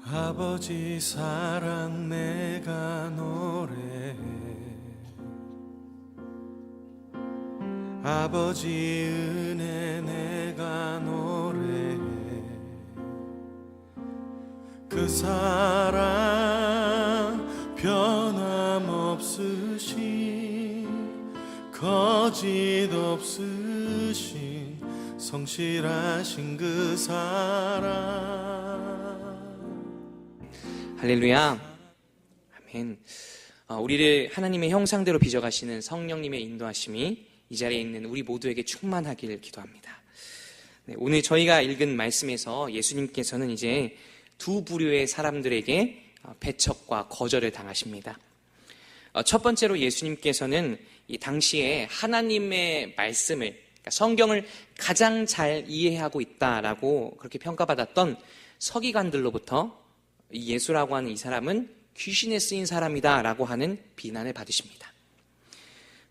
아버지 사랑 내가 노래해, 아버지 은혜 내가 노래해. 그 사랑 변함없으신, 거짓 없으신, 성실하신 그 사랑. 할렐루야. 아멘. 우리를 하나님의 형상대로 빚어가시는 성령님의 인도하심이 이 자리에 있는 우리 모두에게 충만하기를 기도합니다. 네, 오늘 저희가 읽은 말씀에서 예수님께서는 이제 두 부류의 사람들에게 배척과 거절을 당하십니다. 첫 번째로 예수님께서는 이 당시에 하나님의 말씀을, 그러니까 성경을 가장 잘 이해하고 있다라고 그렇게 평가받았던 서기관들로부터 이 예수라고 하는 이 사람은 귀신에 쓰인 사람이다 라고 하는 비난을 받으십니다.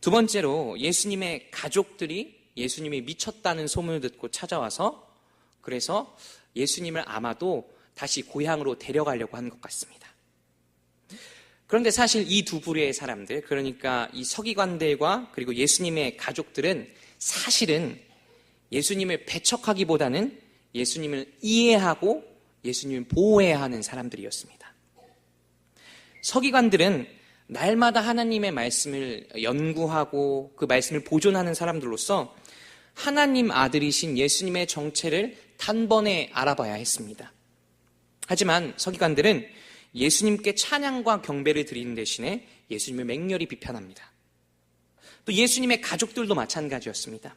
두 번째로 예수님의 가족들이 예수님이 미쳤다는 소문을 듣고 찾아와서 그래서 예수님을 아마도 다시 고향으로 데려가려고 하는 것 같습니다. 그런데 사실 이 두 부류의 사람들, 그러니까 이 서기관들과 그리고 예수님의 가족들은 사실은 예수님을 배척하기보다는 예수님을 이해하고 예수님을 보호해야 하는 사람들이었습니다. 서기관들은 날마다 하나님의 말씀을 연구하고 그 말씀을 보존하는 사람들로서 하나님 아들이신 예수님의 정체를 단번에 알아봐야 했습니다. 하지만 서기관들은 예수님께 찬양과 경배를 드리는 대신에 예수님을 맹렬히 비판합니다. 또 예수님의 가족들도 마찬가지였습니다.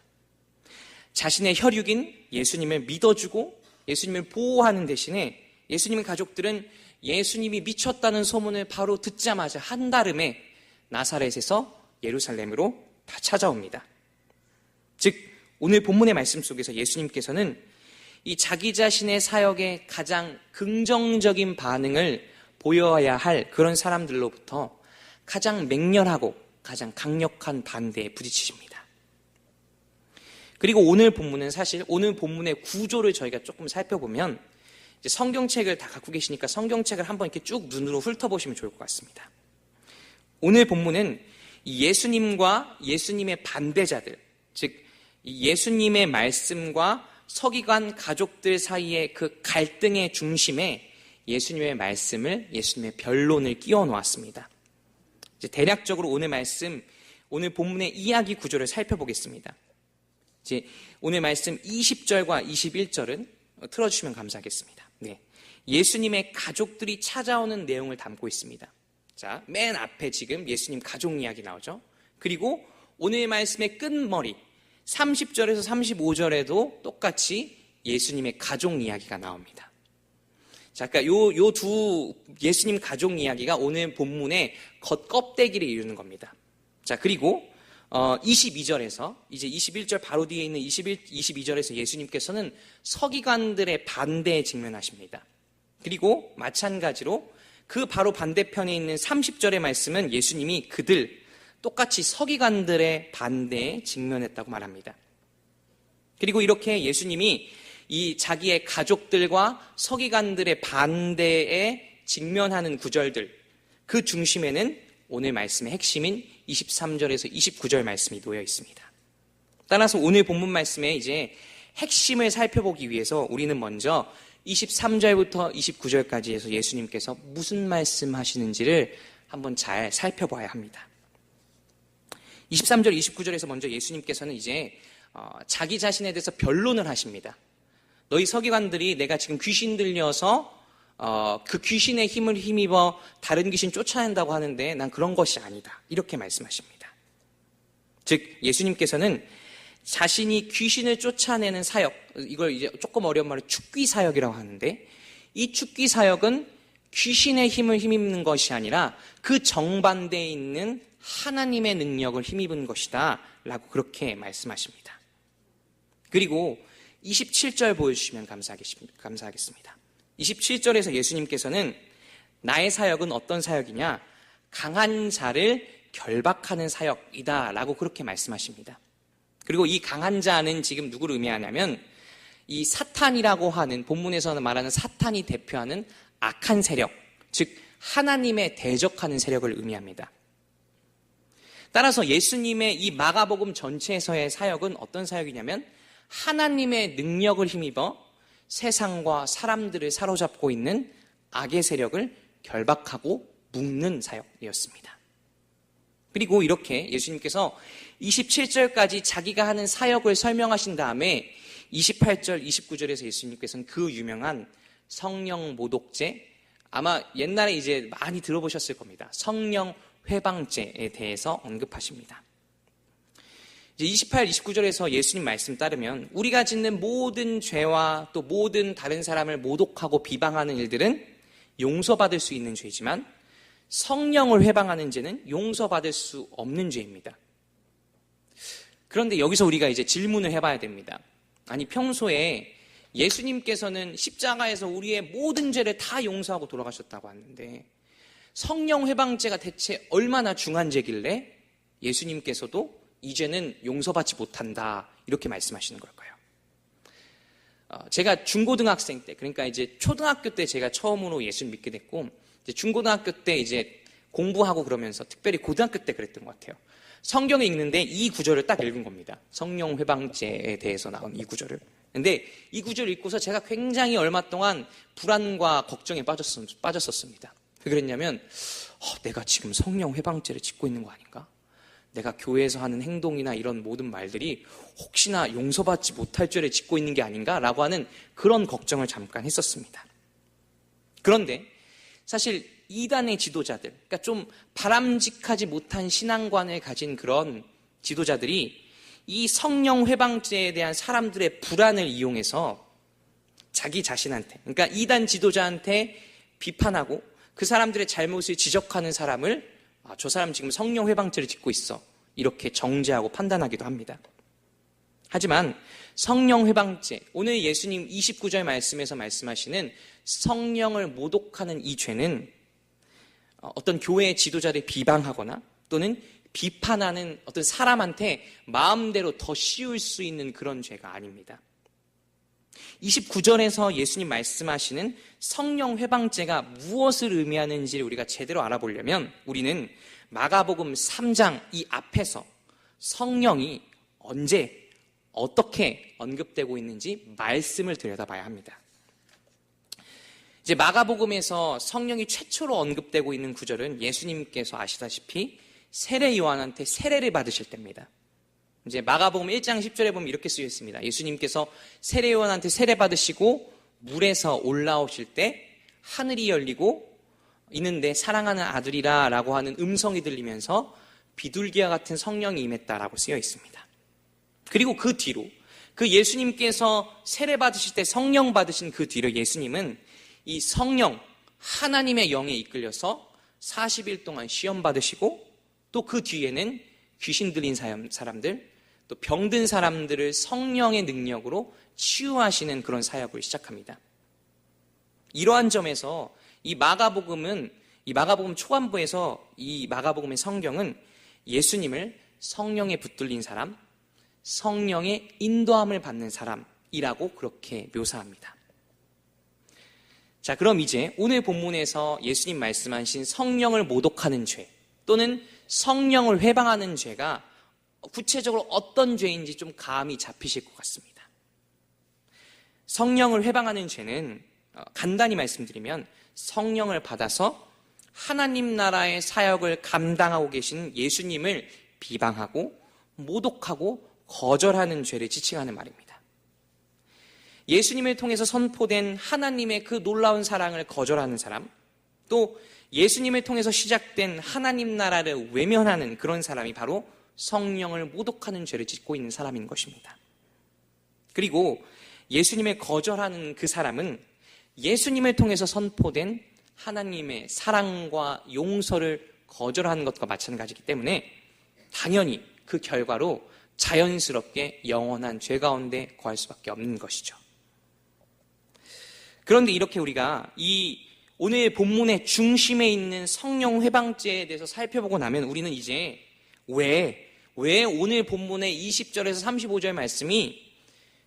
자신의 혈육인 예수님을 믿어주고 예수님을 보호하는 대신에 예수님의 가족들은 예수님이 미쳤다는 소문을 바로 듣자마자 한달음에 나사렛에서 예루살렘으로 다 찾아옵니다. 즉 오늘 본문의 말씀 속에서 예수님께서는 이 자기 자신의 사역에 가장 긍정적인 반응을 보여야 할 그런 사람들로부터 가장 맹렬하고 가장 강력한 반대에 부딪히십니다. 그리고 오늘 본문은 사실 오늘 본문의 구조를 저희가 조금 살펴보면 이제 성경책을 다 갖고 계시니까 성경책을 한번 이렇게 쭉 눈으로 훑어보시면 좋을 것 같습니다. 오늘 본문은 예수님과 예수님의 반대자들, 즉 예수님의 말씀과 서기관 가족들 사이의 그 갈등의 중심에 예수님의 말씀을, 예수님의 변론을 끼워 놓았습니다. 이제 대략적으로 오늘 말씀, 오늘 본문의 이야기 구조를 살펴보겠습니다. 이제 오늘 말씀 20절과 21절은 틀어주시면 감사하겠습니다. 네, 예수님의 가족들이 찾아오는 내용을 담고 있습니다. 자, 맨 앞에 지금 예수님 가족 이야기 나오죠. 그리고 오늘 말씀의 끝머리 30절에서 35절에도 똑같이 예수님의 가족 이야기가 나옵니다. 자, 그러니까 요 두 예수님 가족 이야기가 오늘 본문의 겉껍데기를 이루는 겁니다. 자, 그리고 22절에서 이제 21절 바로 뒤에 있는 22절에서 예수님께서는 서기관들의 반대에 직면하십니다. 그리고 마찬가지로 그 바로 반대편에 있는 30절의 말씀은 예수님이 그들 똑같이 서기관들의 반대에 직면했다고 말합니다. 그리고 이렇게 예수님이 이 자기의 가족들과 서기관들의 반대에 직면하는 구절들, 그 중심에는 오늘 말씀의 핵심인 23절에서 29절 말씀이 놓여 있습니다. 따라서 오늘 본문 말씀의 이제 핵심을 살펴보기 위해서 우리는 먼저 23절부터 29절까지 해서 예수님께서 무슨 말씀 하시는지를 한번 잘 살펴봐야 합니다. 23절, 29절에서 먼저 예수님께서는 이제 자기 자신에 대해서 변론을 하십니다. 너희 서기관들이 내가 지금 귀신 들려서 그 귀신의 힘을 힘입어 다른 귀신 쫓아낸다고 하는데 난 그런 것이 아니다. 이렇게 말씀하십니다. 즉 예수님께서는 자신이 귀신을 쫓아내는 사역, 이걸 이제 조금 어려운 말로 축귀 사역이라고 하는데 이 축귀 사역은 귀신의 힘을 힘입는 것이 아니라 그 정반대에 있는 하나님의 능력을 힘입은 것이다 라고 그렇게 말씀하십니다. 그리고 27절 보여주시면 감사하겠습니다. 27절에서 예수님께서는 나의 사역은 어떤 사역이냐? 강한 자를 결박하는 사역이다 라고 그렇게 말씀하십니다. 그리고 이 강한 자는 지금 누구를 의미하냐면 이 사탄이라고 하는, 본문에서는 말하는 사탄이 대표하는 악한 세력, 즉 하나님에 대적하는 세력을 의미합니다. 따라서 예수님의 이 마가복음 전체에서의 사역은 어떤 사역이냐면 하나님의 능력을 힘입어 세상과 사람들을 사로잡고 있는 악의 세력을 결박하고 묶는 사역이었습니다. 그리고 이렇게 예수님께서 27절까지 자기가 하는 사역을 설명하신 다음에 28절, 29절에서 예수님께서는 그 유명한 성령 모독죄, 아마 옛날에 이제 많이 들어보셨을 겁니다. 성령 회방죄에 대해서 언급하십니다. 이제 28, 29절에서 예수님 말씀 따르면 우리가 짓는 모든 죄와 또 모든 다른 사람을 모독하고 비방하는 일들은 용서받을 수 있는 죄지만 성령을 회방하는 죄는 용서받을 수 없는 죄입니다. 그런데 여기서 우리가 이제 질문을 해봐야 됩니다. 아니, 평소에 예수님께서는 십자가에서 우리의 모든 죄를 다 용서하고 돌아가셨다고 하는데 성령 회방죄가 대체 얼마나 중한 죄길래 예수님께서도 이 죄는 용서받지 못한다 이렇게 말씀하시는 걸까요? 제가 중고등학생 때, 그러니까 이제 초등학교 때 제가 처음으로 예수를 믿게 됐고 이제 중고등학교 때 이제 공부하고 그러면서 특별히 고등학교 때 그랬던 것 같아요. 성경을 읽는데 이 구절을 딱 읽은 겁니다. 성령 회방죄에 대해서 나온 이 구절을. 근데 이 구절을 읽고서 제가 굉장히 얼마 동안 불안과 걱정에 빠졌었습니다. 왜 그랬냐면 내가 지금 성령 회방죄를 짓고 있는 거 아닌가? 내가 교회에서 하는 행동이나 이런 모든 말들이 혹시나 용서받지 못할 죄를 짓고 있는 게 아닌가라고 하는 그런 걱정을 잠깐 했었습니다. 그런데 사실 이단의 지도자들, 그러니까 좀 바람직하지 못한 신앙관을 가진 그런 지도자들이 이 성령 회방죄에 대한 사람들의 불안을 이용해서 자기 자신한테, 그러니까 이단 지도자한테 비판하고 그 사람들의 잘못을 지적하는 사람을 저 사람 지금 성령 회방죄를 짓고 있어 이렇게 정죄하고 판단하기도 합니다. 하지만 성령 회방죄, 오늘 예수님 29절 말씀에서 말씀하시는 성령을 모독하는 이 죄는 어떤 교회의 지도자를 비방하거나 또는 비판하는 어떤 사람한테 마음대로 더 씌울 수 있는 그런 죄가 아닙니다. 29절에서 예수님 말씀하시는 성령 회방죄가 무엇을 의미하는지를 우리가 제대로 알아보려면 우리는 마가복음 3장 이 앞에서 성령이 언제 어떻게 언급되고 있는지 말씀을 들여다봐야 합니다. 이제 마가복음에서 성령이 최초로 언급되고 있는 구절은 예수님께서 아시다시피 세례 요한한테 세례를 받으실 때입니다. 이제 마가복음 1장 10절에 보면 이렇게 쓰여 있습니다. 예수님께서 세례 요한한테 세례 받으시고 물에서 올라오실 때 하늘이 열리고 있는데 사랑하는 아들이라 라고 하는 음성이 들리면서 비둘기와 같은 성령이 임했다라고 쓰여 있습니다. 그리고 그 뒤로 그 예수님께서 세례 받으실 때 성령 받으신 그 뒤로 예수님은 이 성령 하나님의 영에 이끌려서 40일 동안 시험 받으시고 또 그 뒤에는 귀신 들린 사람들 또 병든 사람들을 성령의 능력으로 치유하시는 그런 사역을 시작합니다. 이러한 점에서 이 마가복음 초반부에서 이 마가복음의 성경은 예수님을 성령에 붙들린 사람, 성령의 인도함을 받는 사람이라고 그렇게 묘사합니다. 자, 그럼 이제 오늘 본문에서 예수님 말씀하신 성령을 모독하는 죄 또는 성령을 회방하는 죄가 구체적으로 어떤 죄인지 좀 감이 잡히실 것 같습니다. 성령을 회방하는 죄는 간단히 말씀드리면 성령을 받아서 하나님 나라의 사역을 감당하고 계신 예수님을 비방하고 모독하고 거절하는 죄를 지칭하는 말입니다. 예수님을 통해서 선포된 하나님의 그 놀라운 사랑을 거절하는 사람, 또 예수님을 통해서 시작된 하나님 나라를 외면하는 그런 사람이 바로 성령을 모독하는 죄를 짓고 있는 사람인 것입니다. 그리고 예수님을 거절하는 그 사람은 예수님을 통해서 선포된 하나님의 사랑과 용서를 거절하는 것과 마찬가지이기 때문에 당연히 그 결과로 자연스럽게 영원한 죄 가운데 거할 수밖에 없는 것이죠. 그런데 이렇게 우리가 이 오늘 본문의 중심에 있는 성령 회방죄에 대해서 살펴보고 나면 우리는 이제 왜 오늘 본문의 20절에서 35절 말씀이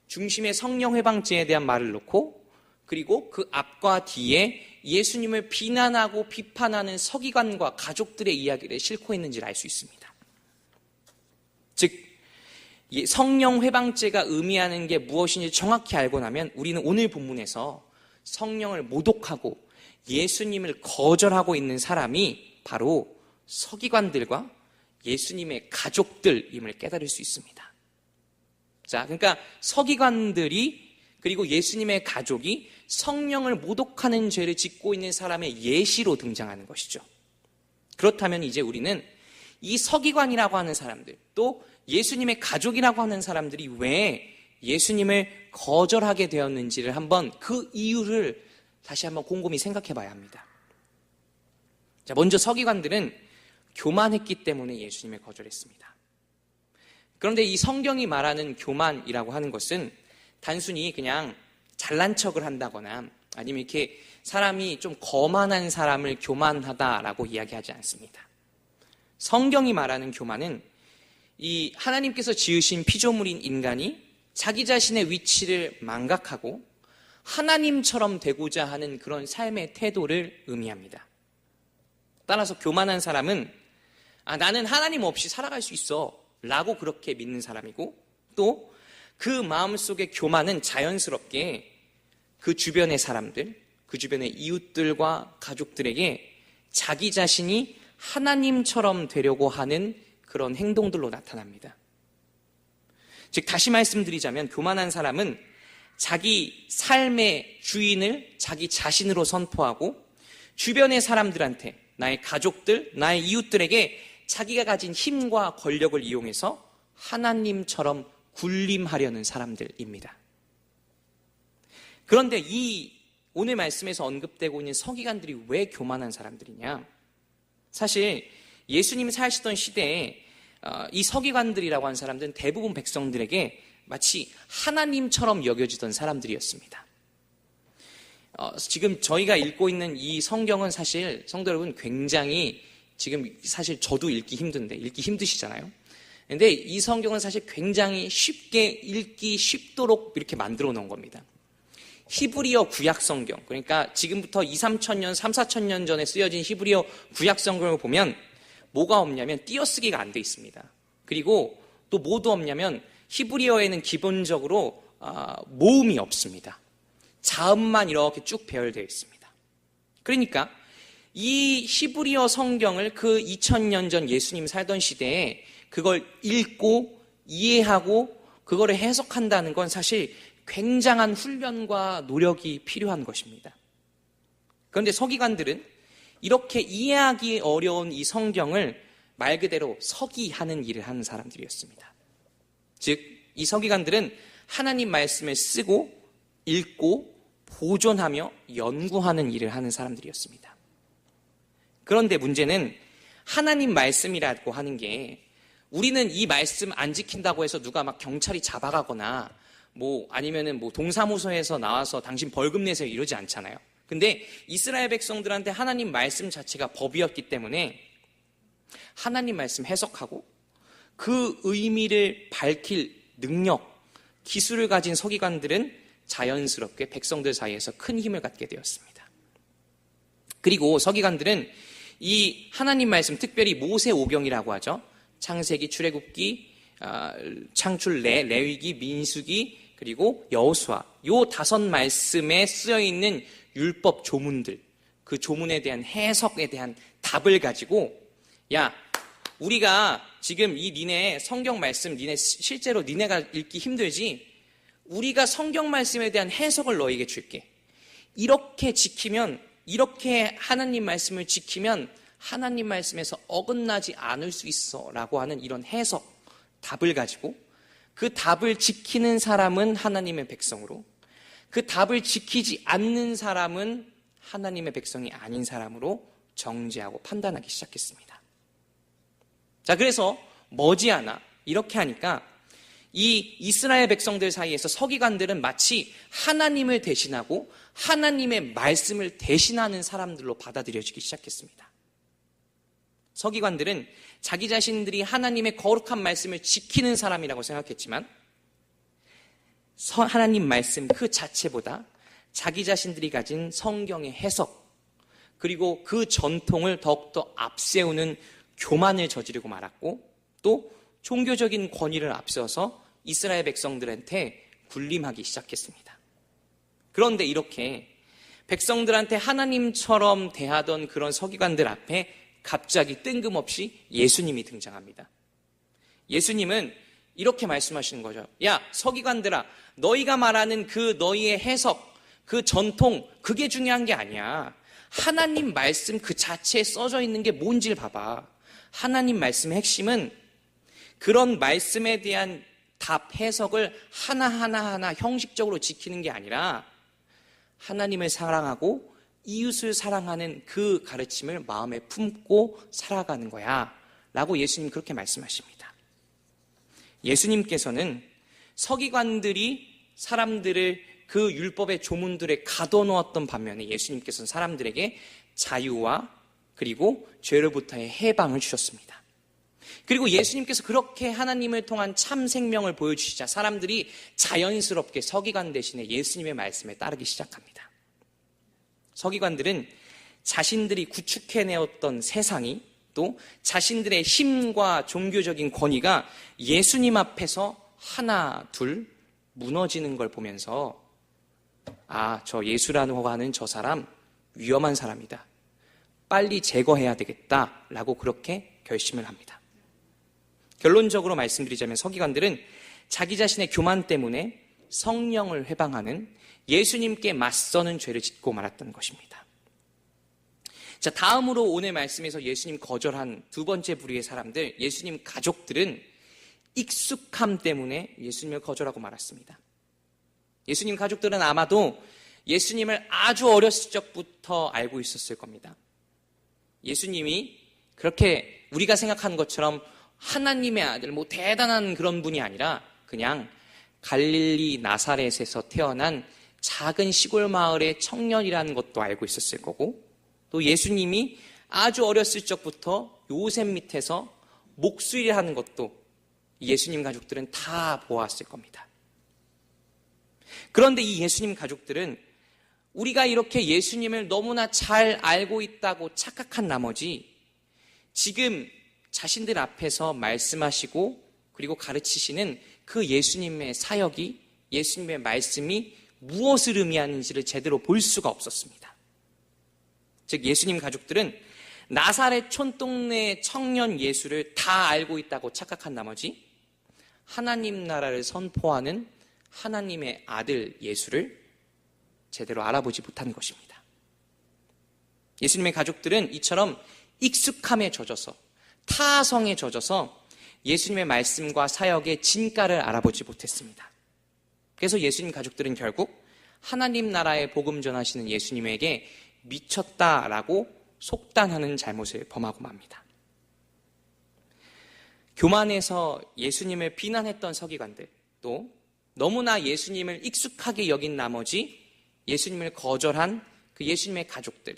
중심의 성령 회방죄에 대한 말을 놓고 그리고 그 앞과 뒤에 예수님을 비난하고 비판하는 서기관과 가족들의 이야기를 싣고 있는지를 알 수 있습니다. 즉 성령 회방죄가 의미하는 게 무엇인지 정확히 알고 나면 우리는 오늘 본문에서 성령을 모독하고 예수님을 거절하고 있는 사람이 바로 서기관들과 예수님의 가족들임을 깨달을 수 있습니다. 자, 그러니까 서기관들이 그리고 예수님의 가족이 성령을 모독하는 죄를 짓고 있는 사람의 예시로 등장하는 것이죠. 그렇다면 이제 우리는 이 서기관이라고 하는 사람들, 또 예수님의 가족이라고 하는 사람들이 왜 예수님을 거절하게 되었는지를 한번 그 이유를 다시 한번 곰곰이 생각해 봐야 합니다. 자, 먼저 서기관들은 교만했기 때문에 예수님을 거절했습니다. 그런데 이 성경이 말하는 교만이라고 하는 것은 단순히 그냥 잘난 척을 한다거나 아니면 이렇게 사람이 좀 거만한 사람을 교만하다라고 이야기하지 않습니다. 성경이 말하는 교만은 이 하나님께서 지으신 피조물인 인간이 자기 자신의 위치를 망각하고 하나님처럼 되고자 하는 그런 삶의 태도를 의미합니다. 따라서 교만한 사람은 나는 하나님 없이 살아갈 수 있어 라고 그렇게 믿는 사람이고, 또 그 마음속의 교만은 자연스럽게 그 주변의 사람들, 그 주변의 이웃들과 가족들에게 자기 자신이 하나님처럼 되려고 하는 그런 행동들로 나타납니다. 즉 다시 말씀드리자면 교만한 사람은 자기 삶의 주인을 자기 자신으로 선포하고 주변의 사람들한테, 나의 가족들, 나의 이웃들에게 자기가 가진 힘과 권력을 이용해서 하나님처럼 군림하려는 사람들입니다. 그런데 이 오늘 말씀에서 언급되고 있는 서기관들이 왜 교만한 사람들이냐? 사실 예수님이 사시던 시대에 이 서기관들이라고 하는 사람들은 대부분 백성들에게 마치 하나님처럼 여겨지던 사람들이었습니다. 지금 저희가 읽고 있는 이 성경은 사실 성도 여러분 굉장히 지금 사실 저도 읽기 힘드시잖아요. 근데 이 성경은 사실 굉장히 쉽게 읽기 쉽도록 이렇게 만들어 놓은 겁니다. 히브리어 구약 성경, 그러니까 지금부터 3,4천 년 전에 쓰여진 히브리어 구약 성경을 보면 뭐가 없냐면 띄어쓰기가 안 돼 있습니다. 그리고 또 뭐도 없냐면 히브리어에는 기본적으로 모음이 없습니다. 자음만 이렇게 쭉 배열되어 있습니다. 그러니까 이 히브리어 성경을 그 2000년 전 예수님 살던 시대에 그걸 읽고 이해하고 그거를 해석한다는 건 사실 굉장한 훈련과 노력이 필요한 것입니다. 그런데 서기관들은 이렇게 이해하기 어려운 이 성경을 말 그대로 서기하는 일을 하는 사람들이었습니다. 즉, 이 서기관들은 하나님 말씀을 쓰고 읽고 보존하며 연구하는 일을 하는 사람들이었습니다. 그런데 문제는 하나님 말씀이라고 하는 게 우리는 이 말씀 안 지킨다고 해서 누가 막 경찰이 잡아가거나 아니면은 동사무소에서 나와서 당신 벌금 내세요 이러지 않잖아요. 근데 이스라엘 백성들한테 하나님 말씀 자체가 법이었기 때문에 하나님 말씀 해석하고 그 의미를 밝힐 능력, 기술을 가진 서기관들은 자연스럽게 백성들 사이에서 큰 힘을 갖게 되었습니다. 그리고 서기관들은 이 하나님 말씀, 특별히 모세오경이라고 하죠. 창세기, 출애굽기, 창출, 레위기, 민수기, 그리고 여호수아, 요 5 말씀에 쓰여 있는 율법 조문들, 그 조문에 대한 해석에 대한 답을 가지고, 야, 우리가 지금 이 니네 성경 말씀, 실제로 니네가 읽기 힘들지, 우리가 성경 말씀에 대한 해석을 너에게 줄게. 이렇게 지키면, 이렇게 하나님 말씀을 지키면 하나님 말씀에서 어긋나지 않을 수 있어 라고 하는 이런 해석, 답을 가지고 그 답을 지키는 사람은 하나님의 백성으로, 그 답을 지키지 않는 사람은 하나님의 백성이 아닌 사람으로 정죄하고 판단하기 시작했습니다. 자, 그래서 머지않아 이렇게 하니까 이 이스라엘 백성들 사이에서 서기관들은 마치 하나님을 대신하고 하나님의 말씀을 대신하는 사람들로 받아들여지기 시작했습니다. 서기관들은 자기 자신들이 하나님의 거룩한 말씀을 지키는 사람이라고 생각했지만 하나님 말씀 그 자체보다 자기 자신들이 가진 성경의 해석, 그리고 그 전통을 더욱더 앞세우는 교만을 저지르고 말았고, 또 종교적인 권위를 앞세워서 이스라엘 백성들한테 군림하기 시작했습니다. 그런데 이렇게 백성들한테 하나님처럼 대하던 그런 서기관들 앞에 갑자기 뜬금없이 예수님이 등장합니다. 예수님은 이렇게 말씀하시는 거죠. 야, 서기관들아, 너희가 말하는 그 너희의 해석, 그 전통, 그게 중요한 게 아니야. 하나님 말씀 그 자체에 써져 있는 게 뭔지를 봐봐. 하나님 말씀의 핵심은 그런 말씀에 대한 답, 해석을 하나하나 형식적으로 지키는 게 아니라 하나님을 사랑하고 이웃을 사랑하는 그 가르침을 마음에 품고 살아가는 거야 라고 예수님 그렇게 말씀하십니다. 예수님께서는 서기관들이 사람들을 그 율법의 조문들에 가둬놓았던 반면에 예수님께서는 사람들에게 자유와 그리고 죄로부터의 해방을 주셨습니다. 그리고 예수님께서 그렇게 하나님을 통한 참 생명을 보여주시자 사람들이 자연스럽게 서기관 대신에 예수님의 말씀에 따르기 시작합니다. 서기관들은 자신들이 구축해내었던 세상이 또 자신들의 힘과 종교적인 권위가 예수님 앞에서 하나 둘 무너지는 걸 보면서 저 예수라고 하는 저 사람 위험한 사람이다. 빨리 제거해야 되겠다라고 그렇게 결심을 합니다. 결론적으로 말씀드리자면 서기관들은 자기 자신의 교만 때문에 성령을 회방하는 예수님께 맞서는 죄를 짓고 말았던 것입니다. 자, 다음으로 오늘 말씀에서 예수님 거절한 두 번째 부류의 사람들, 예수님 가족들은 익숙함 때문에 예수님을 거절하고 말았습니다. 예수님 가족들은 아마도 예수님을 아주 어렸을 적부터 알고 있었을 겁니다. 예수님이 그렇게 우리가 생각하는 것처럼 하나님의 아들, 대단한 그런 분이 아니라 그냥 갈릴리 나사렛에서 태어난 작은 시골 마을의 청년이라는 것도 알고 있었을 거고, 또 예수님이 아주 어렸을 적부터 요셉 밑에서 목수일을 하는 것도 예수님 가족들은 다 보았을 겁니다. 그런데 이 예수님 가족들은 우리가 이렇게 예수님을 너무나 잘 알고 있다고 착각한 나머지 지금 자신들 앞에서 말씀하시고 그리고 가르치시는 그 예수님의 사역이, 예수님의 말씀이 무엇을 의미하는지를 제대로 볼 수가 없었습니다. 즉 예수님 가족들은 나사렛 촌동네 청년 예수를 다 알고 있다고 착각한 나머지 하나님 나라를 선포하는 하나님의 아들 예수를 제대로 알아보지 못한 것입니다. 예수님의 가족들은 이처럼 익숙함에 젖어서, 타성에 젖어서 예수님의 말씀과 사역의 진가를 알아보지 못했습니다. 그래서 예수님 가족들은 결국 하나님 나라의 복음 전하시는 예수님에게 미쳤다라고 속단하는 잘못을 범하고 맙니다. 교만해서 예수님을 비난했던 서기관들, 또 너무나 예수님을 익숙하게 여긴 나머지 예수님을 거절한 그 예수님의 가족들,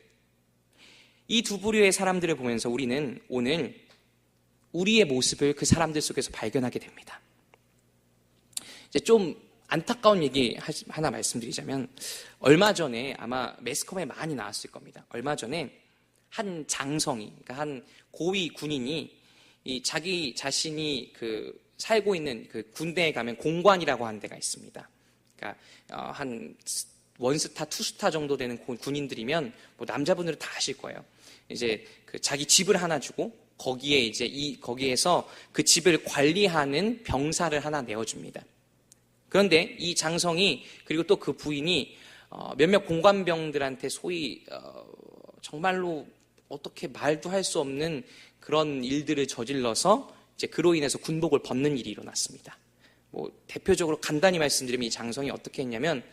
이 두 부류의 사람들을 보면서 우리는 오늘 우리의 모습을 그 사람들 속에서 발견하게 됩니다. 이제 좀 안타까운 얘기 하나 말씀드리자면, 얼마 전에 아마 매스컴에 많이 나왔을 겁니다. 얼마 전에 한 장성이, 그러니까 한 고위 군인이 자기 자신이 살고 있는 그 군대에 가면 공관이라고 하는 데가 있습니다. 그러니까 한 원스타, 투스타 정도 되는 군인들이면 남자분들은 다 아실 거예요. 이제 자기 집을 하나 주고 거기에 이제 거기에서 그 집을 관리하는 병사를 하나 내어줍니다. 그런데 이 장성이 그리고 또 그 부인이 몇몇 공관병들한테 소위 정말로 어떻게 말도 할 수 없는 그런 일들을 저질러서 이제 그로 인해서 군복을 벗는 일이 일어났습니다. 대표적으로 간단히 말씀드리면 이 장성이 어떻게 했냐면,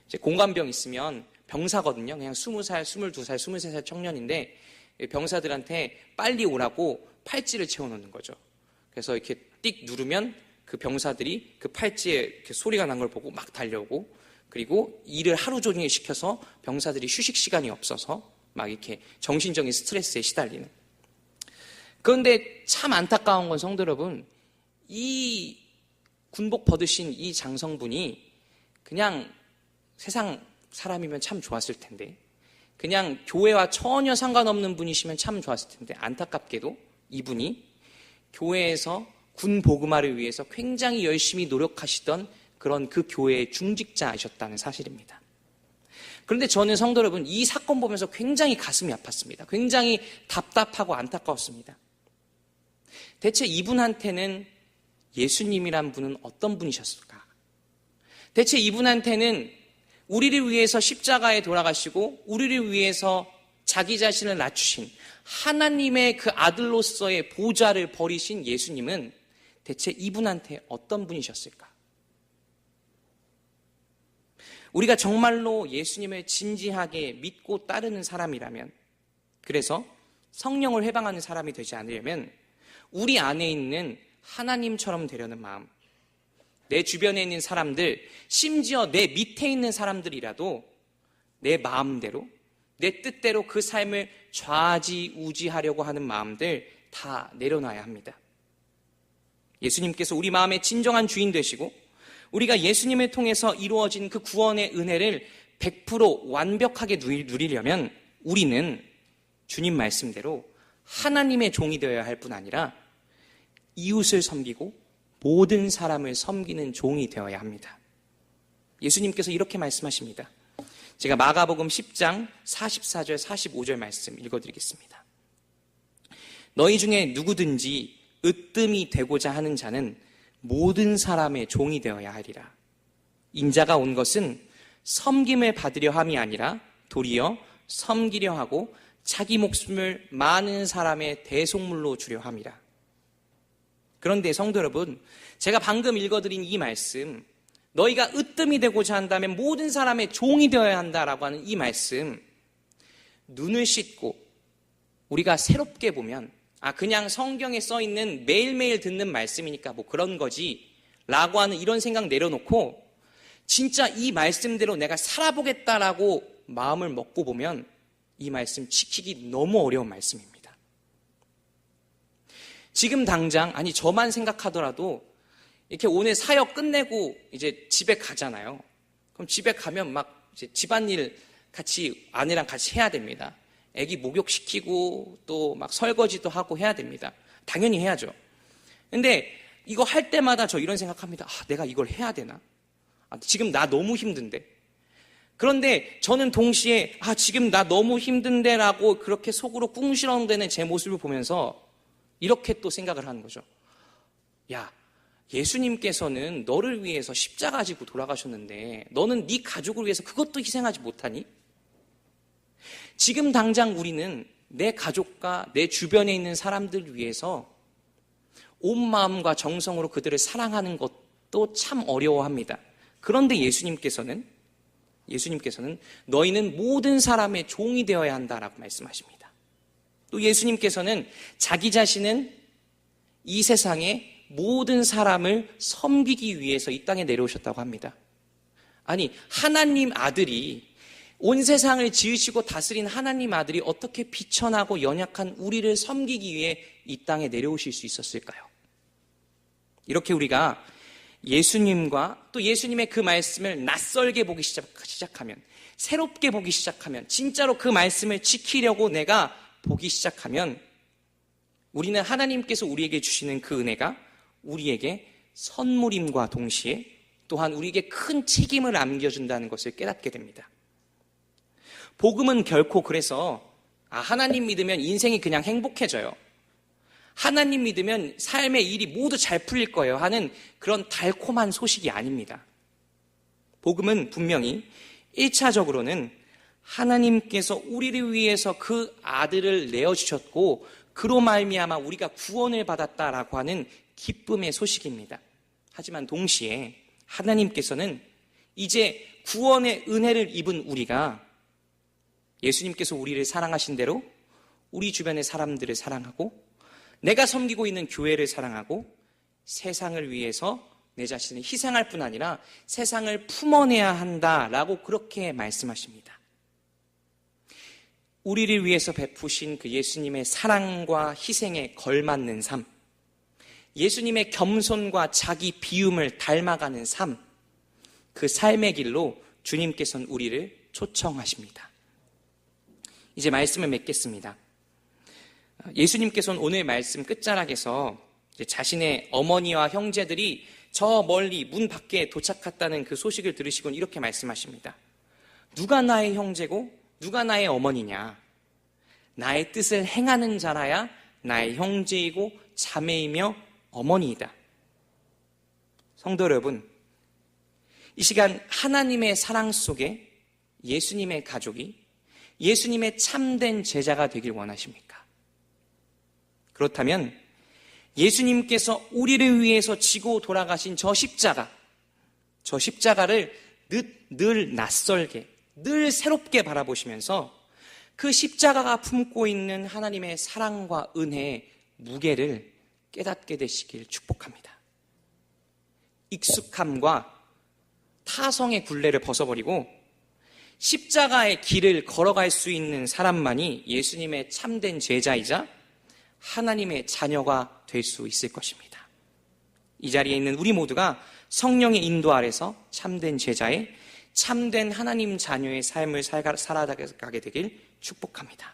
이제 공관병 있으면 병사거든요. 그냥 20살, 22살, 23살 청년인데 병사들한테 빨리 오라고 팔찌를 채워놓는 거죠. 그래서 이렇게 띡 누르면 그 병사들이 그 팔찌에 이렇게 소리가 난 걸 보고 막 달려오고, 그리고 일을 하루 종일 시켜서 병사들이 휴식 시간이 없어서 막 이렇게 정신적인 스트레스에 시달리는. 그런데 참 안타까운 건 성도 여러분, 이 군복 벗으신 이 장성분이 그냥 세상 사람이면 참 좋았을 텐데, 그냥 교회와 전혀 상관없는 분이시면 참 좋았을 텐데, 안타깝게도 이분이 교회에서 군 복음화를 위해서 굉장히 열심히 노력하시던 그런 그 교회의 중직자이셨다는 사실입니다. 그런데 저는 성도 여러분, 이 사건 보면서 굉장히 가슴이 아팠습니다. 굉장히 답답하고 안타까웠습니다. 대체 이분한테는 예수님이란 분은 어떤 분이셨을까? 대체 이분한테는 우리를 위해서 십자가에 돌아가시고 우리를 위해서 자기 자신을 낮추신 하나님의 그 아들로서의 보좌를 버리신 예수님은 대체 이분한테 어떤 분이셨을까? 우리가 정말로 예수님을 진지하게 믿고 따르는 사람이라면, 그래서 성령을 회방하는 사람이 되지 않으려면 우리 안에 있는 하나님처럼 되려는 마음, 내 주변에 있는 사람들, 심지어 내 밑에 있는 사람들이라도 내 마음대로, 내 뜻대로 그 삶을 좌지우지하려고 하는 마음들 다 내려놔야 합니다. 예수님께서 우리 마음의 진정한 주인 되시고 우리가 예수님을 통해서 이루어진 그 구원의 은혜를 100% 완벽하게 누리려면 우리는 주님 말씀대로 하나님의 종이 되어야 할 뿐 아니라 이웃을 섬기고 모든 사람을 섬기는 종이 되어야 합니다. 예수님께서 이렇게 말씀하십니다. 제가 마가복음 10장 44절 45절 말씀 읽어드리겠습니다. 너희 중에 누구든지 으뜸이 되고자 하는 자는 모든 사람의 종이 되어야 하리라. 인자가 온 것은 섬김을 받으려 함이 아니라 도리어 섬기려 하고 자기 목숨을 많은 사람의 대속물로 주려 함이라. 그런데 성도 여러분, 제가 방금 읽어드린 이 말씀, 너희가 으뜸이 되고자 한다면 모든 사람의 종이 되어야 한다라고 하는 이 말씀, 눈을 씻고 우리가 새롭게 보면 그냥 성경에 써있는 매일매일 듣는 말씀이니까 뭐 그런 거지 라고 하는 이런 생각 내려놓고 진짜 이 말씀대로 내가 살아보겠다라고 마음을 먹고 보면 이 말씀 지키기 너무 어려운 말씀입니다. 지금 당장, 아니 저만 생각하더라도 이렇게 오늘 사역 끝내고 이제 집에 가잖아요. 그럼 집에 가면 막 이제 집안일 같이 아내랑 같이 해야 됩니다. 애기 목욕시키고 또 막 설거지도 하고 해야 됩니다. 당연히 해야죠. 근데 이거 할 때마다 저 이런 생각합니다. 내가 이걸 해야 되나? 지금 나 너무 힘든데. 그런데 저는 동시에 지금 나 너무 힘든데 라고 그렇게 속으로 꿍시렁대는 제 모습을 보면서 이렇게 또 생각을 하는 거죠. 야, 예수님께서는 너를 위해서 십자가 지고 돌아가셨는데 너는 네 가족을 위해서 그것도 희생하지 못하니? 지금 당장 우리는 내 가족과 내 주변에 있는 사람들 위해서 온 마음과 정성으로 그들을 사랑하는 것도 참 어려워합니다. 그런데 예수님께서는 너희는 모든 사람의 종이 되어야 한다라고 말씀하십니다. 또 예수님께서는 자기 자신은 이 세상의 모든 사람을 섬기기 위해서 이 땅에 내려오셨다고 합니다. 아니, 하나님 아들이, 온 세상을 지으시고 다스린 하나님 아들이 어떻게 비천하고 연약한 우리를 섬기기 위해 이 땅에 내려오실 수 있었을까요? 이렇게 우리가 예수님과 또 예수님의 그 말씀을 낯설게 보기 시작하면, 새롭게 보기 시작하면, 진짜로 그 말씀을 지키려고 내가 보기 시작하면 우리는 하나님께서 우리에게 주시는 그 은혜가 우리에게 선물임과 동시에 또한 우리에게 큰 책임을 안겨준다는 것을 깨닫게 됩니다. 복음은 결코 그래서 하나님 믿으면 인생이 그냥 행복해져요, 하나님 믿으면 삶의 일이 모두 잘 풀릴 거예요 하는 그런 달콤한 소식이 아닙니다. 복음은 분명히 1차적으로는 하나님께서 우리를 위해서 그 아들을 내어주셨고 그로 말미암아 우리가 구원을 받았다라고 하는 기쁨의 소식입니다. 하지만 동시에 하나님께서는 이제 구원의 은혜를 입은 우리가 예수님께서 우리를 사랑하신 대로 우리 주변의 사람들을 사랑하고 내가 섬기고 있는 교회를 사랑하고 세상을 위해서 내 자신을 희생할 뿐 아니라 세상을 품어내야 한다라고 그렇게 말씀하십니다. 우리를 위해서 베푸신 그 예수님의 사랑과 희생에 걸맞는 삶, 예수님의 겸손과 자기 비움을 닮아가는 삶, 그 삶의 길로 주님께서는 우리를 초청하십니다. 이제 말씀을 맺겠습니다. 예수님께서는 오늘 말씀 끝자락에서 자신의 어머니와 형제들이 저 멀리 문 밖에 도착했다는 그 소식을 들으시곤 이렇게 말씀하십니다. 누가 나의 형제고 누가 나의 어머니냐? 나의 뜻을 행하는 자라야 나의 형제이고 자매이며 어머니이다. 성도 여러분, 이 시간 하나님의 사랑 속에 예수님의 가족이 예수님의 참된 제자가 되길 원하십니까? 그렇다면 예수님께서 우리를 위해서 지고 돌아가신 저 십자가를 늘 낯설게, 늘 새롭게 바라보시면서 그 십자가가 품고 있는 하나님의 사랑과 은혜의 무게를 깨닫게 되시길 축복합니다. 익숙함과 타성의 굴레를 벗어버리고 십자가의 길을 걸어갈 수 있는 사람만이 예수님의 참된 제자이자 하나님의 자녀가 될 수 있을 것입니다. 이 자리에 있는 우리 모두가 성령의 인도 아래서 참된 제자의 참된 하나님 자녀의 삶을 살아가게 되길 축복합니다.